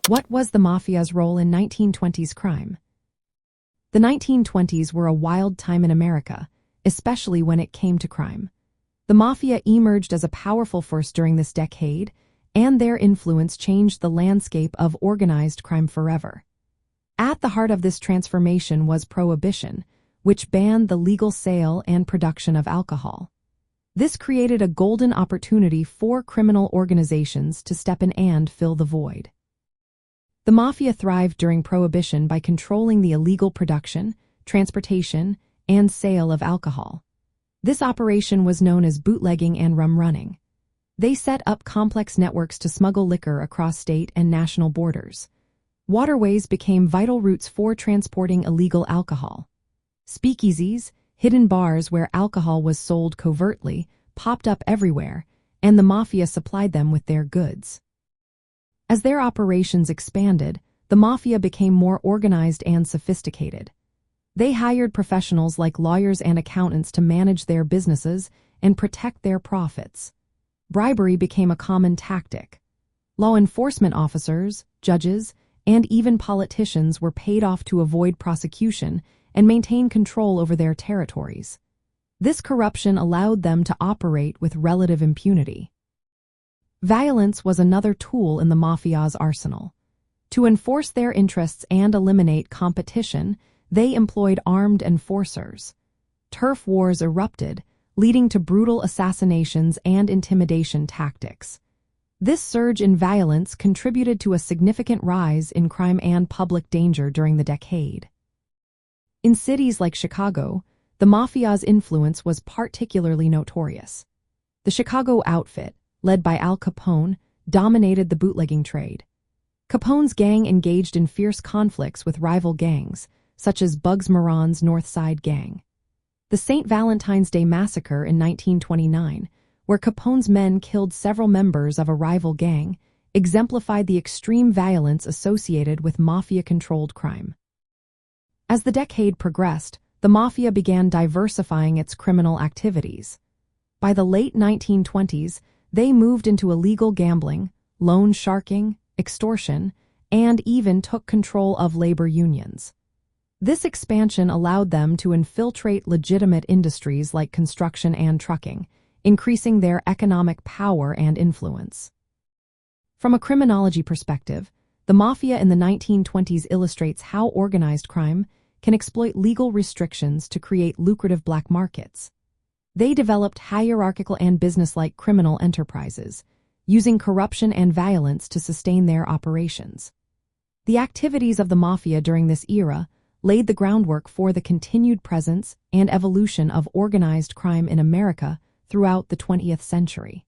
What was the Mafia's role in 1920s crime? The 1920s were a wild time in America, especially when it came to crime. The Mafia emerged as a powerful force during this decade, and their influence changed the landscape of organized crime forever. At the heart of this transformation was Prohibition, which banned the legal sale and production of alcohol. This created a golden opportunity for criminal organizations to step in and fill the void. The Mafia thrived during Prohibition by controlling the illegal production, transportation, and sale of alcohol. This operation was known as bootlegging and rum-running. They set up complex networks to smuggle liquor across state and national borders. Waterways became vital routes for transporting illegal alcohol. Speakeasies, hidden bars where alcohol was sold covertly, popped up everywhere, and the Mafia supplied them with their goods. As their operations expanded, the Mafia became more organized and sophisticated. They hired professionals like lawyers and accountants to manage their businesses and protect their profits. Bribery became a common tactic. Law enforcement officers, judges, and even politicians were paid off to avoid prosecution and maintain control over their territories. This corruption allowed them to operate with relative impunity. Violence was another tool in the Mafia's arsenal. To enforce their interests and eliminate competition, they employed armed enforcers. Turf wars erupted, leading to brutal assassinations and intimidation tactics. This surge in violence contributed to a significant rise in crime and public danger during the decade. In cities like Chicago, the Mafia's influence was particularly notorious. The Chicago outfit, led by Al Capone, dominated the bootlegging trade. Capone's gang engaged in fierce conflicts with rival gangs, such as Bugs Moran's North Side Gang. The St. Valentine's Day Massacre in 1929, where Capone's men killed several members of a rival gang, exemplified the extreme violence associated with Mafia-controlled crime. As the decade progressed, the Mafia began diversifying its criminal activities. By the late 1920s, they moved into illegal gambling, loan sharking, extortion, and even took control of labor unions. This expansion allowed them to infiltrate legitimate industries like construction and trucking, increasing their economic power and influence. From a criminology perspective, the Mafia in the 1920s illustrates how organized crime can exploit legal restrictions to create lucrative black markets. They developed hierarchical and business-like criminal enterprises, using corruption and violence to sustain their operations. The activities of the Mafia during this era laid the groundwork for the continued presence and evolution of organized crime in America throughout the 20th century.